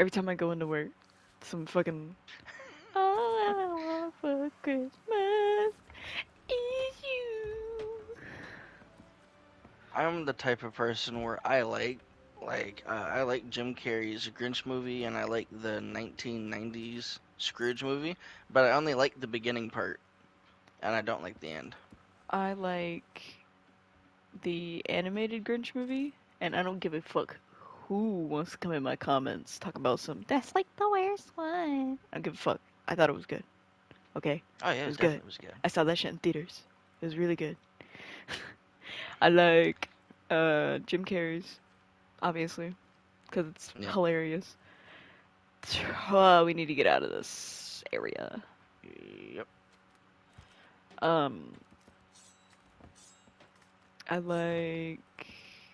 Every time I go into work, some fucking all I want for Christmas is you. I'm the type of person where I like Jim Carrey's Grinch movie and I like the 1990s Scrooge movie, but I only like the beginning part and I don't like the end. I like the animated Grinch movie, and I don't give a fuck who wants to come in my comments talk about some. That's like the worst one. I don't give a fuck. I thought it was good. Okay, Oh yeah, it it was good. definitely was good. I saw that shit in theaters. It was really good. I like Jim Carrey's, obviously, because it's Yep. hilarious. Oh, we need to get out of this area. Yep. Um, I like.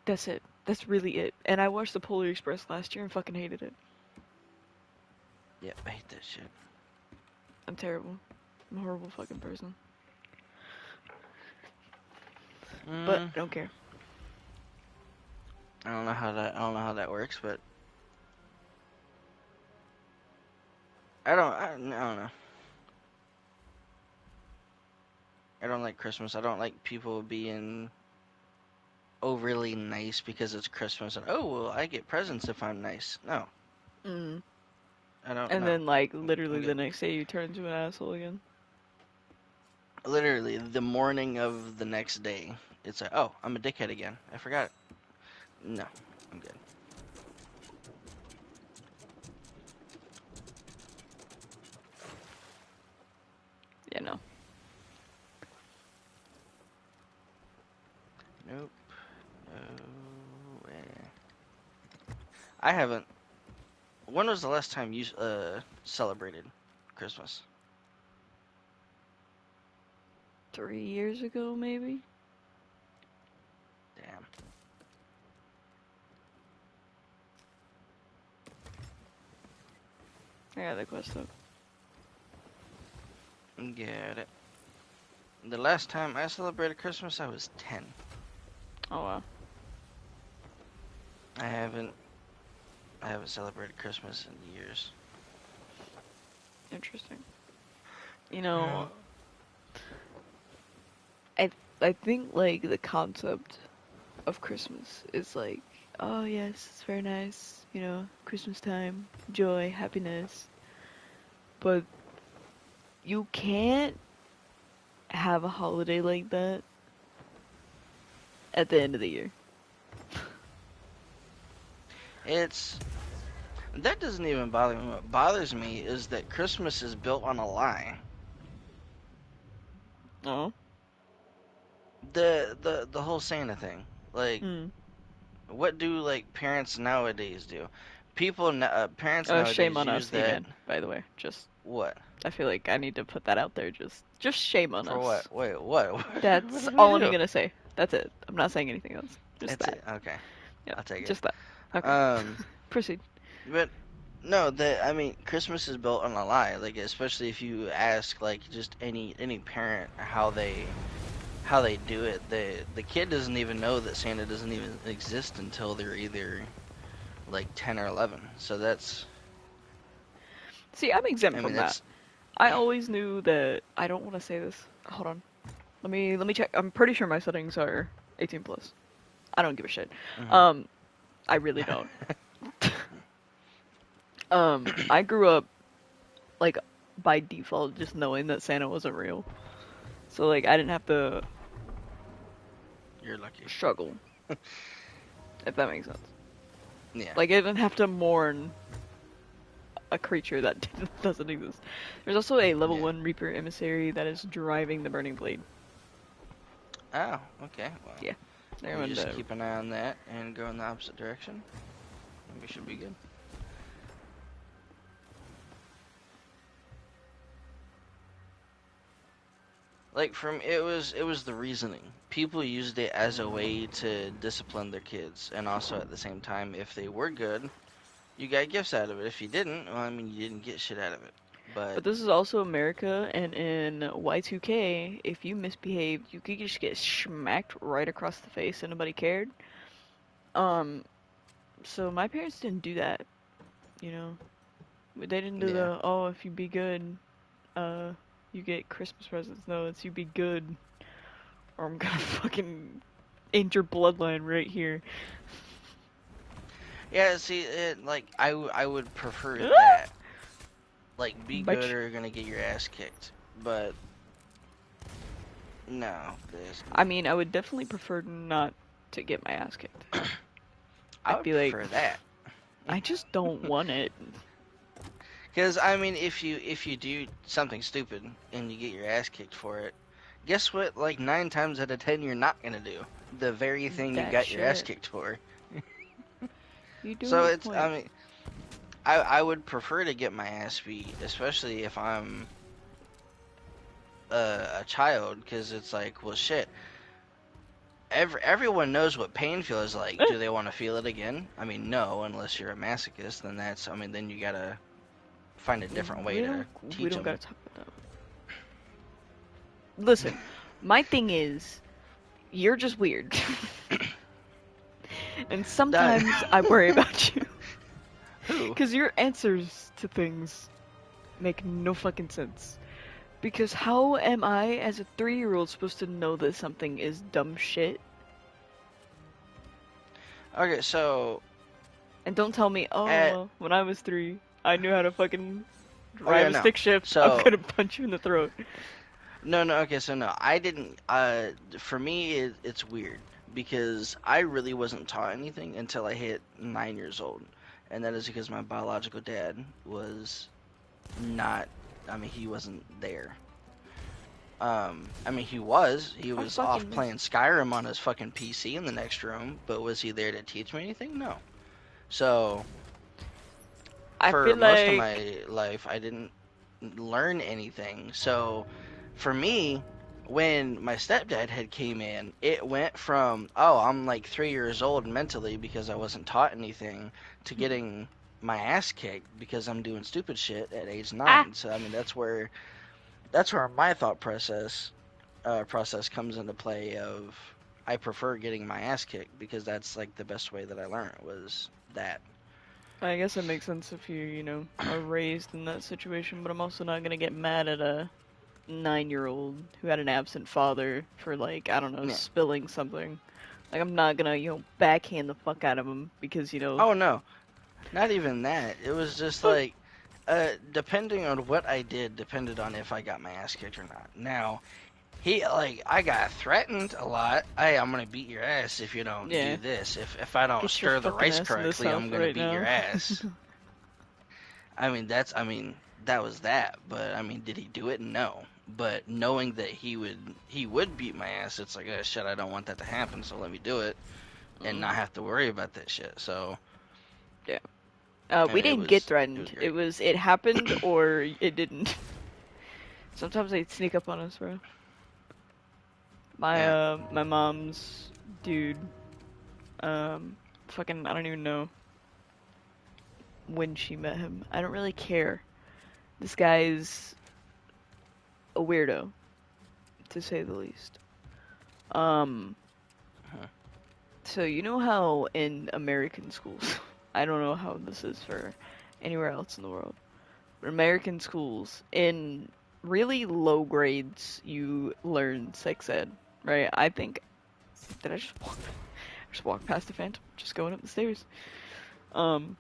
That's it. That's really it. And I watched the Polar Express last year and fucking hated it. Yep. I hate that shit. I'm terrible. I'm a horrible fucking person. But Mm, I don't care. I don't know how that works, but I don't know. I don't like Christmas. I don't like people being overly nice because it's Christmas and oh well I get presents if I'm nice. No, Mm. I don't And know. then, like, I'm literally the good. next day you turn into an asshole again. Literally the morning of the next day, it's like oh I'm a dickhead again. I forgot it. No, I'm good. Yeah, no. Nope. No way. I haven't. When was the last time you celebrated Christmas? 3 years ago, maybe? Damn. I got that quest up. Get it. The last time I celebrated Christmas, I was 10. Oh, wow. I haven't. I haven't celebrated Christmas in years. Interesting. You Yeah. know, I I think, like, the concept of Christmas is like, oh, yes, it's very nice. Christmas time, joy, happiness. But you can't have a holiday like that at the end of the year. It's that doesn't even bother me. What bothers me is that Christmas is built on a lie. Oh. The whole Santa thing. Like, Hmm. what do like parents nowadays do? Parents Shame nowadays on use us, that. Eman, by the way. Just, What I feel like I need to put that out there. Just shame on for what? us. Wait, what? What That's did we all I'm do? gonna say. That's it. I'm not saying anything else. Just That's that. it. Okay, Yep. I'll take it. Just that. Okay. Um, Proceed. but no, that I mean, Christmas is built on a lie. Like, especially if you ask like just any parent how they do it. The kid doesn't even know that Santa doesn't even exist until they're either like 10 or 11. So that's See, I'm exempt I mean from that. that's I always knew that. I don't want to say this. Hold on. Let me check. I'm pretty sure my settings are 18 plus. I don't give a shit. mhm. Um, I really don't. I grew up like by default just knowing that Santa wasn't real. So like I didn't have to You're lucky. struggle, if that makes sense. Yeah. Like I didn't have to mourn a creature that doesn't exist. There's also a level Yeah. 1 Reaper emissary that is driving the Burning Blade. Oh, okay. Well, Yeah, they're we in just the. keep an eye on that and go in the opposite direction. We should be good. Like from it was the reasoning. People used it as a way to discipline their kids, and also at the same time, if they were good, you got gifts out of it. If you didn't, well, I mean, you didn't get shit out of it. But But this is also America, and in Y2K, if you misbehaved, you could just get smacked right across the face, and nobody cared. Um, so my parents didn't do that. you know. They didn't do Yeah. the, oh, if you be good, uh, you get Christmas presents. No, it's you be good, or I'm gonna fucking end your bloodline right here. Yeah, see, like I would prefer Ah! that. Like, be good Bitch. or you're gonna get your ass kicked. But no, this I mean, I would definitely prefer not to get my ass kicked. I I'd would be like, prefer that. I just don't want it. Because I mean, if you do something stupid and you get your ass kicked for it, guess what? Like 9 times out of 10, you're not gonna do the very thing you That got your ass shit. kicked for. You do So have a it's, I point. mean, I would prefer to get my ass beat, especially if I'm a child, because it's like, well, shit. Everyone knows what pain feels like. Do they want to feel it again? I mean, no, unless you're a masochist. Then that's, I mean, then you gotta find a different way we to don't we teach don't them. gotta talk about that. Listen, my thing is, you're just weird. And Done. sometimes I worry about you. Who? Because your answers to things make no fucking sense. Because how am I, as a 3-year-old, supposed to know that something is dumb shit? Okay, so And don't tell me, oh, at well, when I was 3, I knew how to fucking oh yeah, drive a no. stick shift. I'm So gonna punch you in the throat. no, okay, so no, I didn't. For me, it's weird because I really wasn't taught anything until I hit 9 years old, and that is because my biological dad was not. I mean, he wasn't there. I mean, he I was off fucking miss. playing Skyrim on his fucking PC in the next room, but was he there to teach me anything? No. So I for feel most of like. my life, I didn't learn anything. So for me, when my stepdad had came in, it went from, oh, I'm like 3 years old mentally because I wasn't taught anything, to getting my ass kicked because I'm doing stupid shit at age Ah! 9. So I mean, that's where my thought process comes into play. Of, I prefer getting my ass kicked because that's like the best way that I learned was that. I guess it makes sense if you are raised in that situation, but I'm also not gonna get mad at a 9-year-old who had an absent father for, like, I don't know, Yeah. spilling something. Like, I'm not gonna backhand the fuck out of him because. Oh no, not even that. It was just like, depending on what I did, depended on if I got my ass kicked or not. Now, I got threatened a lot. Hey, I'm gonna beat your ass if you don't do Yeah, this. If I don't get your stir the fucking rice ass in this correctly, house I'm gonna right beat your now. ass. I mean, that was that. But I mean, did he do it? No. But knowing that he would beat my ass, it's like, oh shit, I don't want that to happen. So let me do it and Mm, not have to worry about that shit. So yeah. I We mean, it didn't get was it was threatened. great. It happened or it didn't. Sometimes they'd sneak up on us, bro. My Yeah. my mom's dude, fucking I don't even know when she met him. I don't really care. This guy's a weirdo, to say the least. Um, Huh. so you know how in American schools, I don't know how this is for anywhere else in the world, but American schools, in really low grades, you learn sex ed, right? I think, did I just walk past the phantom, just going up the stairs? Um,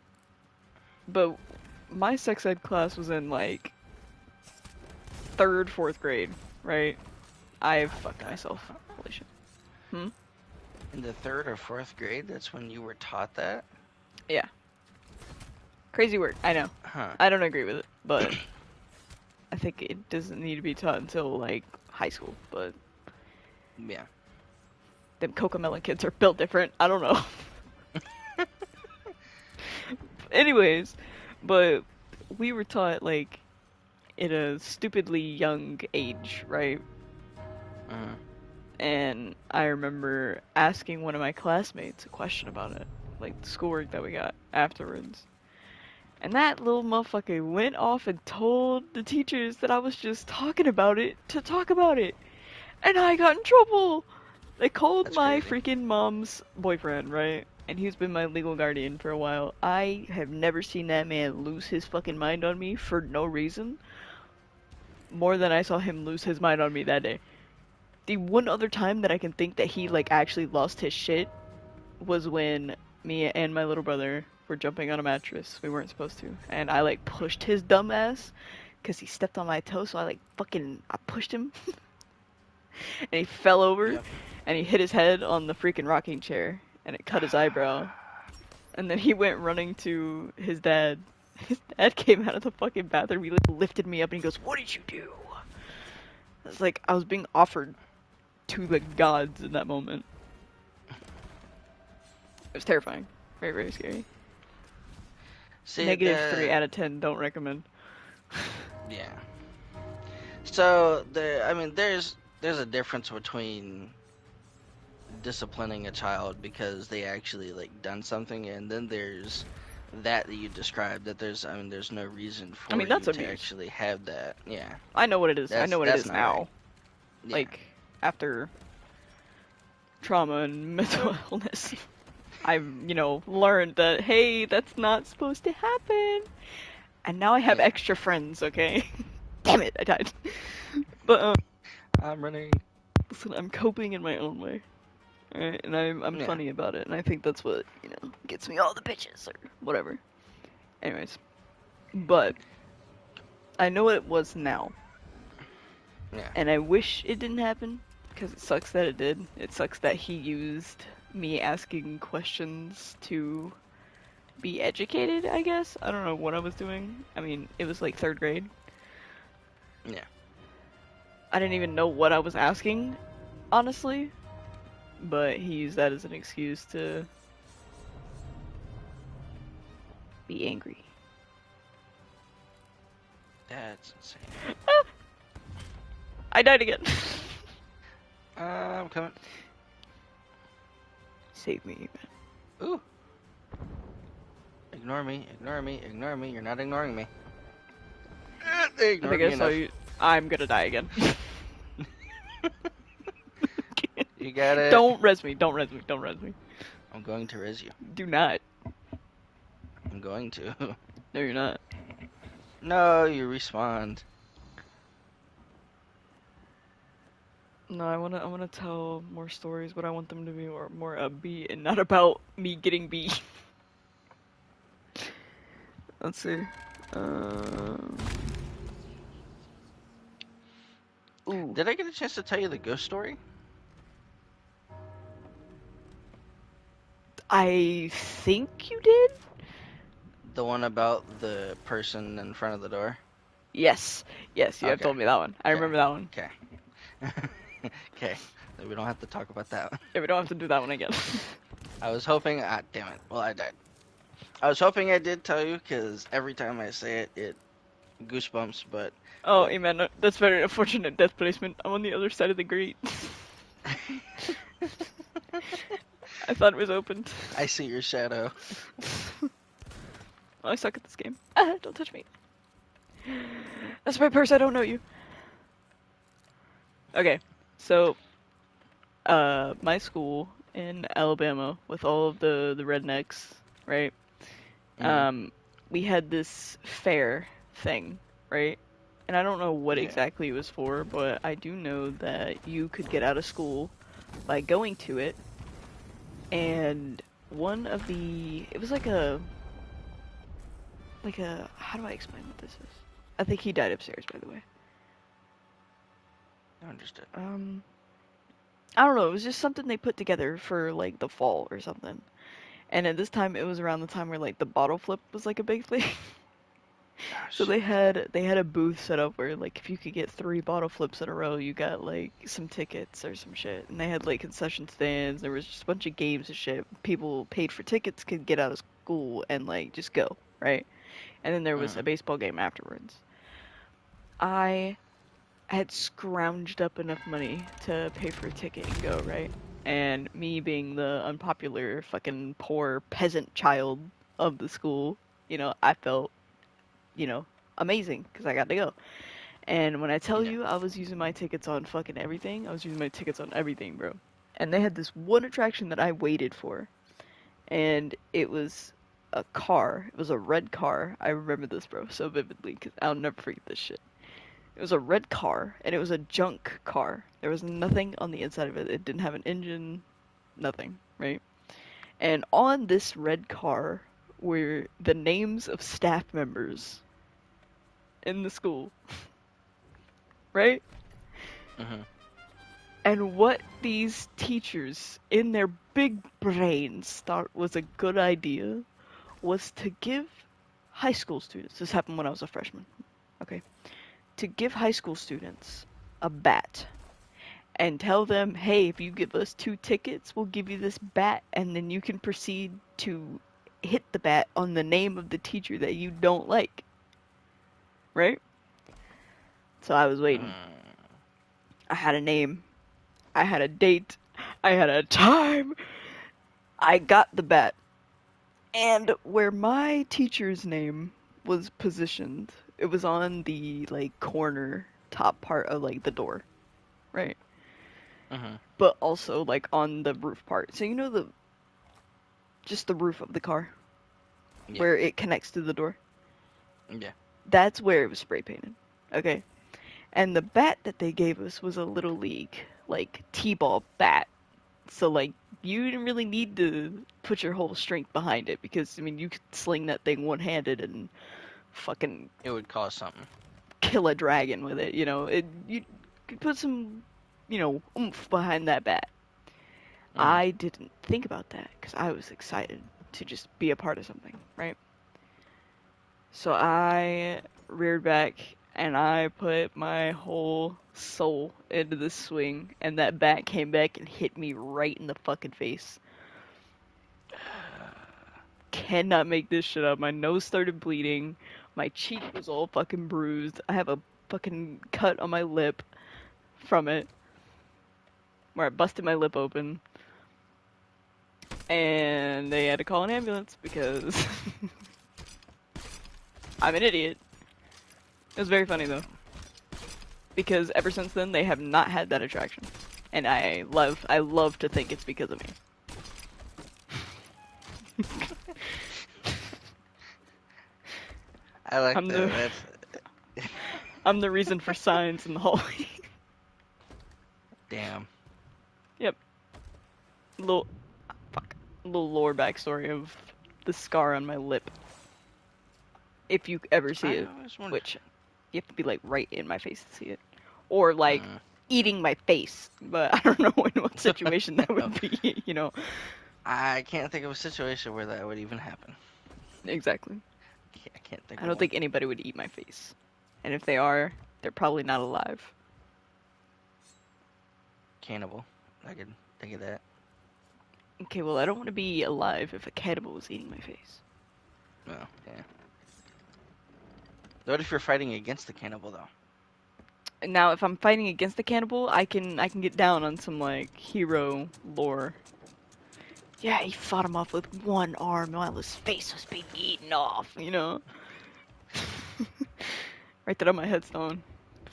but my sex ed class was in like third, fourth grade, right? I What fucked the? myself. Holy shit. Hmm? In the third or fourth grade, that's when you were taught that? Yeah. Crazy word, I know. Huh. I don't agree with it, but I think it doesn't need to be taught until like high school. But Yeah. them Cocomelon kids are built different. I don't know. Anyways, but we were taught like at a stupidly young age, right? Uh, And I remember asking one of my classmates a question about it, like the schoolwork that we got afterwards. And that little motherfucker went off and told the teachers that I was just talking about it to talk about it. And I got in trouble. They called that's my crazy. freaking mom's boyfriend, right? and he's been my legal guardian for a while. I have never seen that man lose his fucking mind on me for no reason more than I saw him lose his mind on me that day. The one other time that I can think that he like actually lost his shit was when me and my little brother were jumping on a mattress. We weren't supposed to, and I like pushed his dumb ass because he stepped on my toe. So I pushed him, and he fell over, Yep. and he hit his head on the freaking rocking chair, and it cut his eyebrow. And then he went running to his dad. His dad came out of the fucking bathroom. He lifted me up and he goes, "What did you do?" It's like I was being offered to the gods in that moment. It was terrifying. Very, very scary. See Negative 3 the out of 10. Don't recommend. yeah. So I mean, there's a difference between disciplining a child because they actually like done something, and then there's that you described that there's no reason I for mean, that's you to abuse. actually have that. Yeah, I know what it is. I know what it that's is not right. now. Yeah, Like, after trauma and mental illness, I've, learned that, hey, that's not supposed to happen. And now I have yeah. extra friends, okay? Damn it, I died. But, I'm running. listen, I'm coping in my own way. Alright? And I'm Yeah, funny about it. And I think that's what, gets me all the bitches or whatever. Anyways. But, I know what it was now. yeah, And I wish it didn't happen, because it sucks that it did. It sucks that he used me asking questions to be educated, I guess. I don't know what I was doing. I mean, it was like third grade. yeah. I didn't even know what I was asking, honestly. But he used that as an excuse to be angry. That's insane. I died again. I'm coming. Save me, man. Ooh. Ignore me, ignore me, ignore me. You're not ignoring me. They I ignored think I me saw enough. you. I'm gonna die again. You got it. Don't res me. Don't res me. Don't res me. I'm going to res you. Do not. I'm going to. No, you're not. No, you respawned. No, I wanna tell more stories, but I want them to be more upbeat and not about me getting beat. Let's see. Um. Ooh. Did I get a chance to tell you the ghost story? I think you did? The one about the person in front of the door? Yes. Yes, you have Okay. told me that one. I Okay. remember that one. Okay. Okay. We don't have to talk about that one. Yeah, we don't have to do that one again. I was hoping. Ah, damn it. Well, I died. I was hoping I did tell you because every time I say it, it goosebumps. But Oh, look, Eman, that's very unfortunate death placement. I'm on the other side of the grate. I thought it was opened. I see your shadow. Oh, I suck at this game. Ah, don't touch me. That's my purse, I don't know you. Okay, so, my school in Alabama, with all of the rednecks, right? Mm, Um, we had this fair thing, right? And I don't know what yeah. exactly it was for, but I do know that you could get out of school by going to it. And it was how do I explain what this is? I think he died upstairs, by the way. Understood. I don't know, it was just something they put together for like the fall or something. And at this time, it was around the time where like the bottle flip was like a big thing. Oh So shit. they had a booth set up where like if you could get 3 bottle flips in a row, you got like some tickets or some shit. And they had like concession stands. There was just a bunch of games and shit. People paid for tickets could get out of school and like just go, right? And then there was a Mm, baseball game afterwards. I had scrounged up enough money to pay for a ticket and go, right? And me being the unpopular fucking poor peasant child of the school, I felt, you know, amazing because I got to go. And when I tell yeah. you I was using my tickets on fucking everything, I was using my tickets on everything, bro. And they had this one attraction that I waited for. and it was a car. It was a red car. I remember this, bro, so vividly because I'll never forget this shit. It was a red car, and it was a junk car. There was nothing on the inside of it. It didn't have an engine, nothing, right? And on this red car were the names of staff members in the school, right? Mhm. And what these teachers, in their big brains, thought was a good idea was to give high school students, this happened when I was a freshman, okay, to give high school students a bat and tell them, hey, if you give us 2 tickets, we'll give you this bat, and then you can proceed to hit the bat on the name of the teacher that you don't like. Right? So I was waiting. Mm. I had a name. I had a date. I had a time. I got the bat. And where my teacher's name was positioned, it was on the like corner top part of like the door, right? Mhm. But also like on the roof part. So you know the just the roof of the car Yeah. where it connects to the door. Yeah. That's where it was spray painted. Okay. And the bat that they gave us was a little league, like T-ball bat. So like you didn't really need to put your whole strength behind it because I mean you could sling that thing one-handed and fucking It would cost something. kill a dragon with it, you know. You could put some, oomph behind that bat. Mhm. I didn't think about that because I was excited to just be a part of something, right? So I reared back and I put my whole soul into the swing, and that bat came back and hit me right in the fucking face. Cannot make this shit up. My nose started bleeding. My cheek was all fucking bruised. I have a fucking cut on my lip from it where I busted my lip open. And they had to call an ambulance because I'm an idiot. It was very funny though. Because ever since then they have not had that attraction. And I love to think it's because of me. I like I'm the that. That's I'm the reason for signs in the hallway. damn. Yep. Little little lore backstory of the scar on my lip. If you ever see I it, always wondered. which you have to be like right in my face to see it. Or like Mm. eating my face. But I don't know in what situation that No, would be, you know. I can't think of a situation where that would even happen. Exactly. I can't think I of don't one. think anybody would eat my face. And if they are, they're probably not alive. Cannibal. I could think of that. Okay, well, I don't want to be alive if a cannibal was eating my face. Well, yeah. What if you're fighting against the cannibal though? Now, if I'm fighting against the cannibal, I can get down on some like hero lore. Yeah, he fought him off with one arm while his face was being eaten off, you know? Write that on my headstone.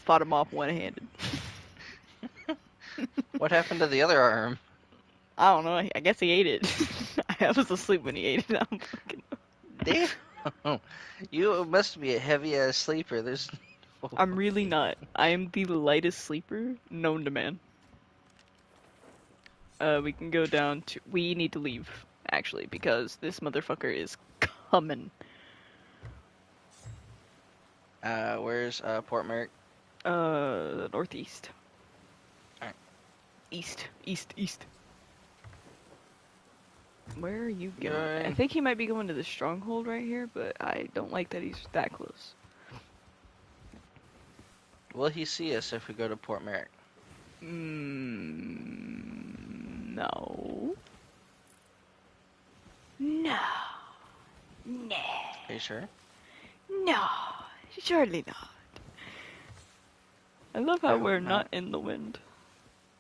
Fought him off one-handed. What happened to the other arm? I don't know. I guess he ate it. I was asleep when he ate it. I'm fucking. Damn. You must be a heavy ass sleeper. There's no I'm really way. not. I am the lightest sleeper known to man. We can go down to. We need to leave, actually, because this motherfucker is coming. Where's Port Merrick? Northeast. Alright. East. East. East. Where are you going? I Going. think he might be going to the stronghold right here, but I don't like that he's that close. Will he see us if we go to Port Merrick? No. No. No. Are you sure? No. Surely not. I love I how hope we're not. not in the wind.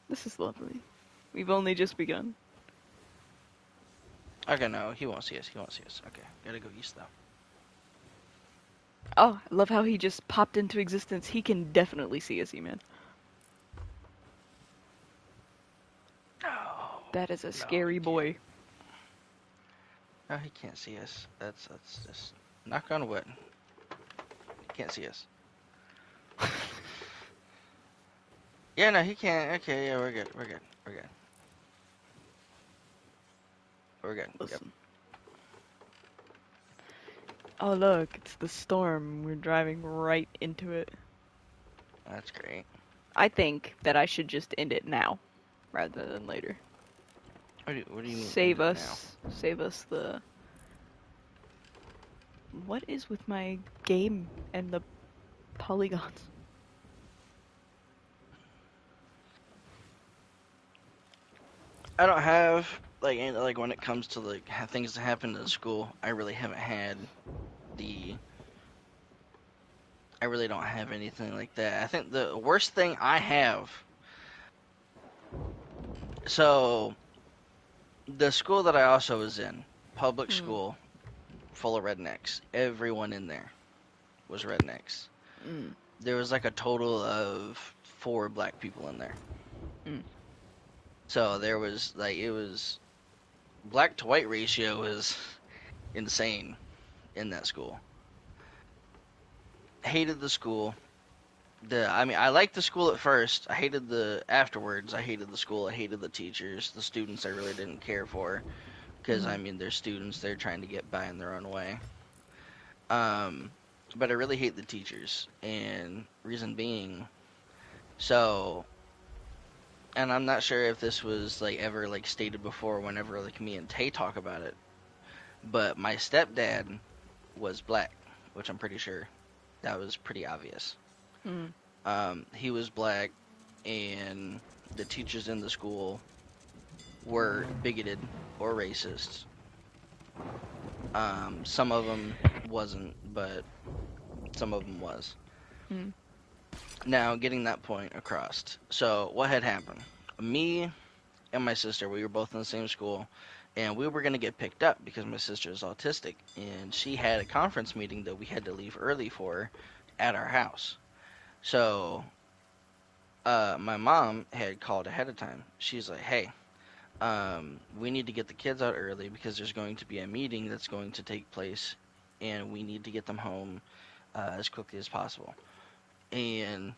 This is lovely. We've only just begun. Okay, no, he won't see us. He won't see us. Okay, gotta go east though. Oh, I love how he just popped into existence. He can definitely see us, Eman. No, That is a no, he scary can't. boy. Oh, he can't see us. That's just knock on wood. He can't see us. Yeah, no, he can't. Okay, yeah, we're good. We're good. We're good. We're good. Yep, Listen. Oh, look, it's the storm. We're driving right into it. that's great. I think that I should just end it now rather than later. What do you mean end Save it now? us. Save us the. What is with my game and the polygons? I don't have like when it comes to like things that happen in school. I really haven't had the. I really don't have anything like that. I think the worst thing I have. So the school that I also was in, public Hmm. school, full of rednecks. Everyone in there was rednecks. Mm. There was like a total of 4 black people in there. Mm. So there was like it was black to white ratio was insane in that school. Hated the school. I mean I liked the school at first. I hated the afterwards. I hated the school. I hated the teachers. The students I really didn't care for because I Mm. mean they're students. They're trying to get by in their own way. Um, but I really hate the teachers, and reason being, so, and I'm not sure if this was like ever like stated before, whenever like me and Tay talk about it, but my stepdad was black, which I'm pretty sure that was pretty obvious. Mm. He was black, and the teachers in the school were bigoted or racist. Some of them wasn't, but some of them was. Mm. Now, getting that point across. So, what had happened? Me and my sister, we were both in the same school, and we were going to get picked up because my sister is autistic, and she had a conference meeting that we had to leave early for at our house. So, my mom had called ahead of time. She's like, hey, we need to get the kids out early because there's going to be a meeting that's going to take place, and we need to get them home as quickly as possible. And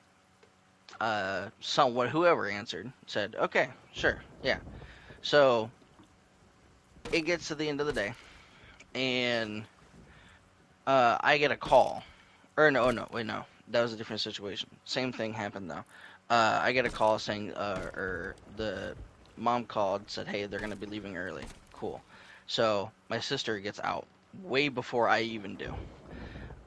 someone, whoever answered, said, okay, sure, yeah. So it gets to the end of the day, and I get a call. Or no, oh no, wait, no, that was a different situation. Same thing happened though. I get a call saying, or the mom called, said, hey, they're gonna be leaving early. Cool. So my sister gets out way before I even do.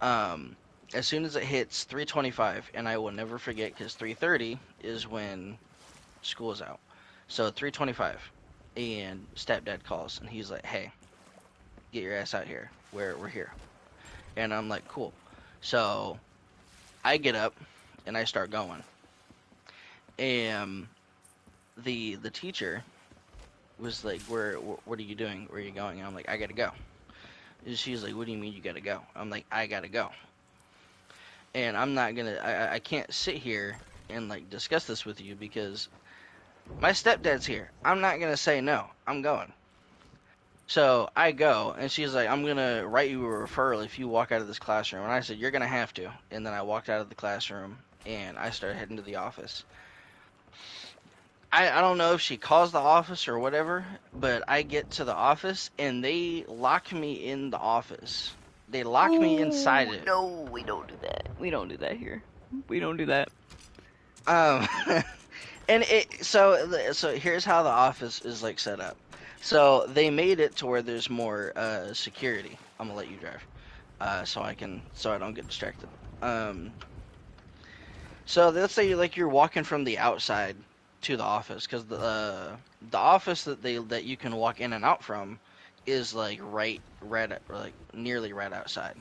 Um, as soon as it hits 3:25, and I will never forget because 3:30 is when school is out. So 3:25, and stepdad calls, and he's like, "Hey, get your ass out here. We're here." And I'm like, "Cool." So I get up and I start going, and the teacher was like, What are you doing? Where are you going?" And I'm like, "I gotta go." And she's like, "What do you mean you gotta go?" I'm like, "I gotta go." And I'm not gonna. I can't sit here and like discuss this with you because my stepdad's here. I'm not gonna say no. I'm going. So I go, and she's like, "I'm gonna write you a referral if you walk out of this classroom." And I said, "You're gonna have to." And then I walked out of the classroom, and I started heading to the office. I don't know if she calls the office or whatever, but I get to the office, and they lock me in the office. They lock me inside Ooh, it. no, we don't do that. We don't do that here. We don't do that. Um, and so here's how the office is like set up. So they made it to where there's more security. I'm gonna let you drive. So I don't get distracted. Um, so let's say you're walking from the outside to the office because the office that you can walk in and out from is like right like nearly right outside.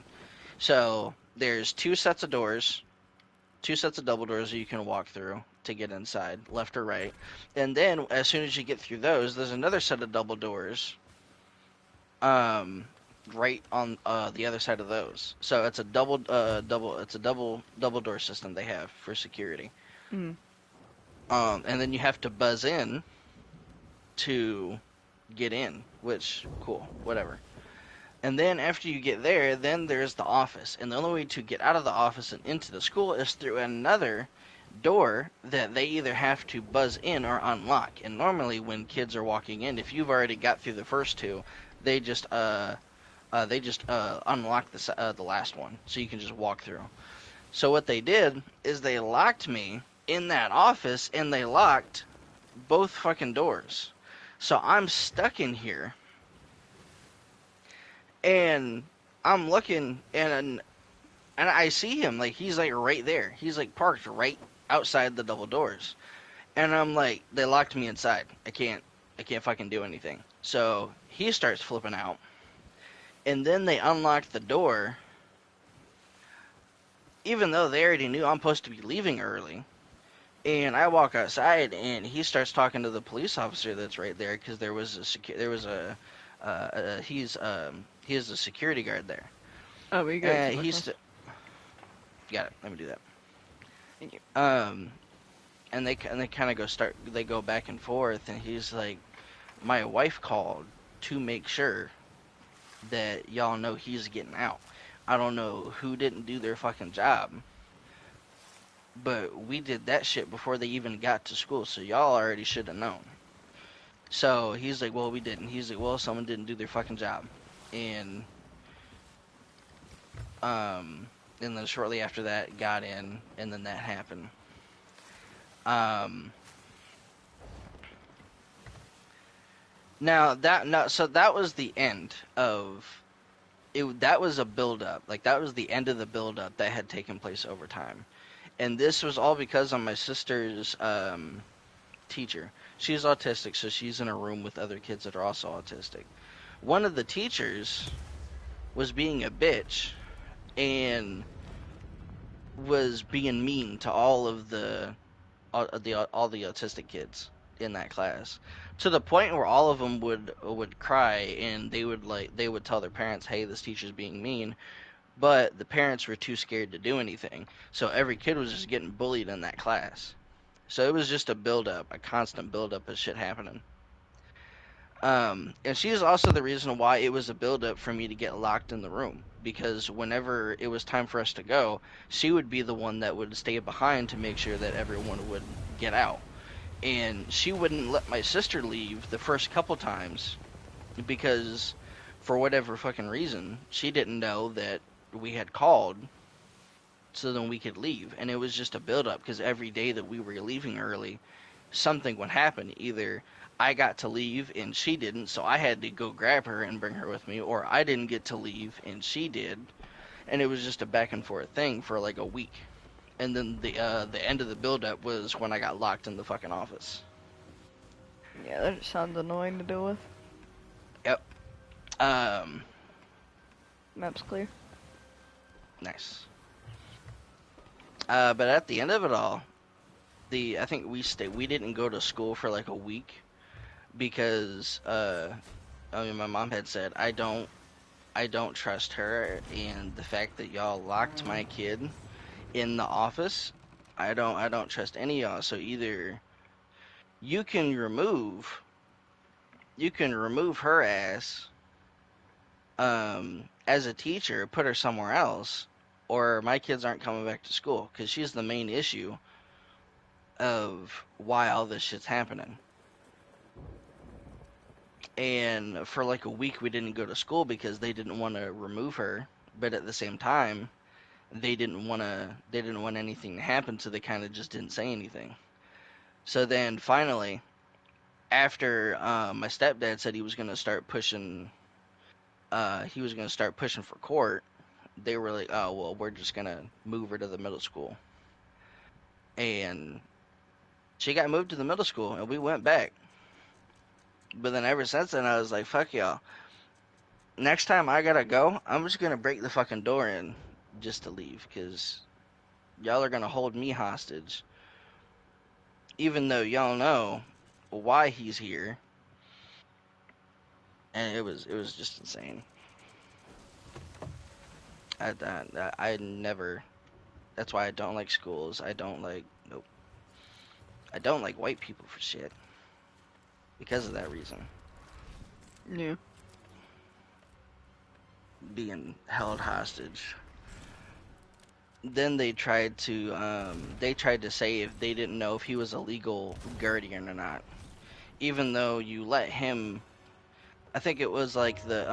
So there's two sets of double doors that you can walk through to get inside, left or right. And then as soon as you get through those, there's another set of double doors um right on the other side of those. So it's a double door system they have for security. Mm. And then you have to buzz in to get in, which cool, whatever. And then after you get there, then there's the office. And the only way to get out of the office and into the school is through another door that they either have to buzz in or unlock. And normally when kids are walking in, if you've already got through the first two, they just unlock the last one, so you can just walk through. So what they did is they locked me in that office, and they locked both fucking doors. So I'm stuck in here, and I'm looking, and I see him, like he's like right there. He's like parked right outside the double doors, and I'm like, they locked me inside. I can't fucking do anything. So he starts flipping out, and then they unlocked the door, even though they already knew I'm supposed to be leaving early. And I walk outside, and he starts talking to the police officer that's right there because he is a security guard there. Oh, but you gotta And keep my close. got it. Let me do that. Thank you. Um, and they kind of they go back and forth, and he's like, my wife called to make sure that y'all know he's getting out. I don't know who didn't do their fucking job, but we did that shit before they even got to school, so y'all already should have known. So he's like, well, we didn't. He's like, well, someone didn't do their fucking job. And um and then shortly after that got in, and then that happened. Um Now that no so that was the end of it. That was a build up. Like that was the end of the build up that had taken place over time. And this was all because of my sister's teacher. She's autistic, so she's in a room with other kids that are also autistic. One of the teachers was being a bitch and was being mean to all the autistic kids in that class, to the point where all of them would cry, and they would tell their parents, "Hey, this teacher's being mean," but the parents were too scared to do anything. So every kid was just getting bullied in that class. So it was just a build up, a constant build up of shit happening. And she is also the reason why it was a buildup for me to get locked in the room. Because whenever it was time for us to go, she would be the one that would stay behind to make sure that everyone would get out. And she wouldn't let my sister leave the first couple times because, for whatever fucking reason, she didn't know that we had called so then we could leave. And it was just a buildup because every day that we were leaving early, something would happen. Either I got to leave and she didn't, so I had to go grab her and bring her with me, or I didn't get to leave and she did, and it was just a back and forth thing for like a week. And then the end of the build-up was when I got locked in the fucking office. Yeah, that just sounds annoying to deal with. Yep. Um. Map's clear. Nice. But at the end of it all, the I think we didn't go to school for like a week because I mean my mom had said I don't trust her, and the fact that y'all locked my kid in the office, I don't trust any of y'all. So either you can remove you can remove her ass as a teacher, put her somewhere else, or my kids aren't coming back to school because she's the main issue of why all this shit's happening. And for like a week we didn't go to school because they didn't want to remove her, but at the same time they didn't want anything to happen, so they kind of just didn't say anything. So then finally, after my stepdad said he was gonna start pushing for court, they were like, oh well, we're just gonna move her to the middle school. And she got moved to the middle school, and we went back. But then ever since then, I was like, fuck y'all. Next time I gotta go, I'm just gonna break the fucking door in just to leave, because y'all are gonna hold me hostage, even though y'all know why he's here. And it was just insane. I never. That's why I don't like schools. I don't like nope. I don't like white people for shit because of that reason. Yeah. being held hostage. Then they tried to say if they didn't know if he was a legal guardian or not, even though you let him. I think it was like the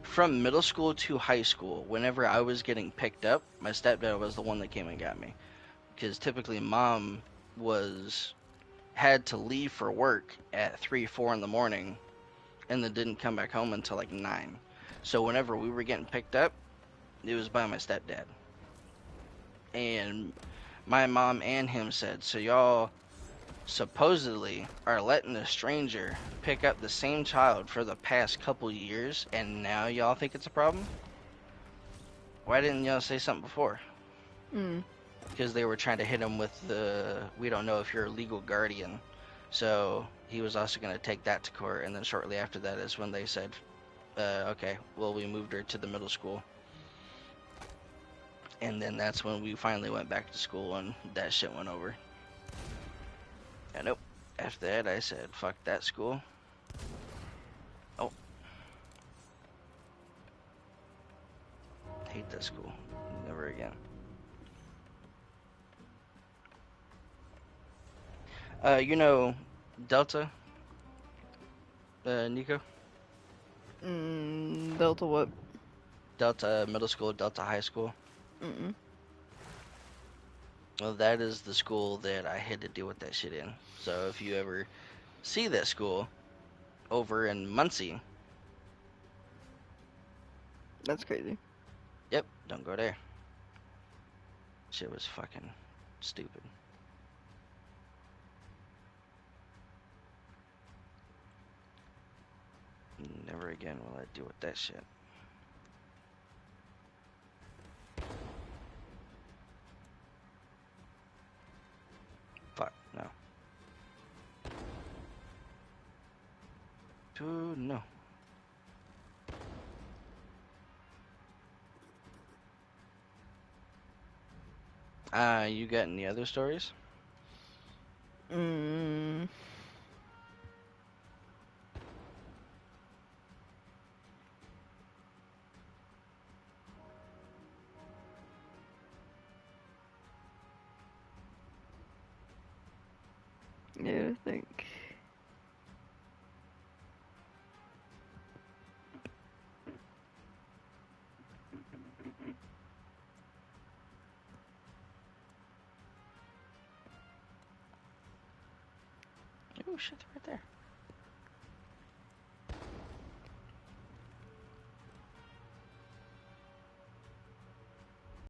from middle school to high school. Whenever I was getting picked up, my stepdad was the one that came and got me because typically mom was had to leave for work at 3, 4 in the morning, and then didn't come back home until like 9. So whenever we were getting picked up, it was by my stepdad. And my mom and him said, so y'all supposedly are letting a stranger pick up the same child for the past couple years, and now y'all think it's a problem? Why didn't y'all say something before? Mm. Because they were trying to hit him with the, we don't know if you're a legal guardian. So he was also going to take that to court, and then shortly after that is when they said, okay, well, we moved her to the middle school. And then that's when we finally went back to school, and that shit went over. And nope. After that, I said, fuck that school. Oh, hate that school. Never again. You know, Delta, Nico? Delta what? Delta Middle School, Delta High School. Mm-mm. Well, that is the school that I had to deal with that shit in. So if you ever see that school over in Muncie, That's crazy. yep, don't go there. Shit was fucking stupid. Never again will I deal with that shit. Fuck, no. Dude, no. You got any other stories? Mm. Yeah, I think. Oh shit, right there.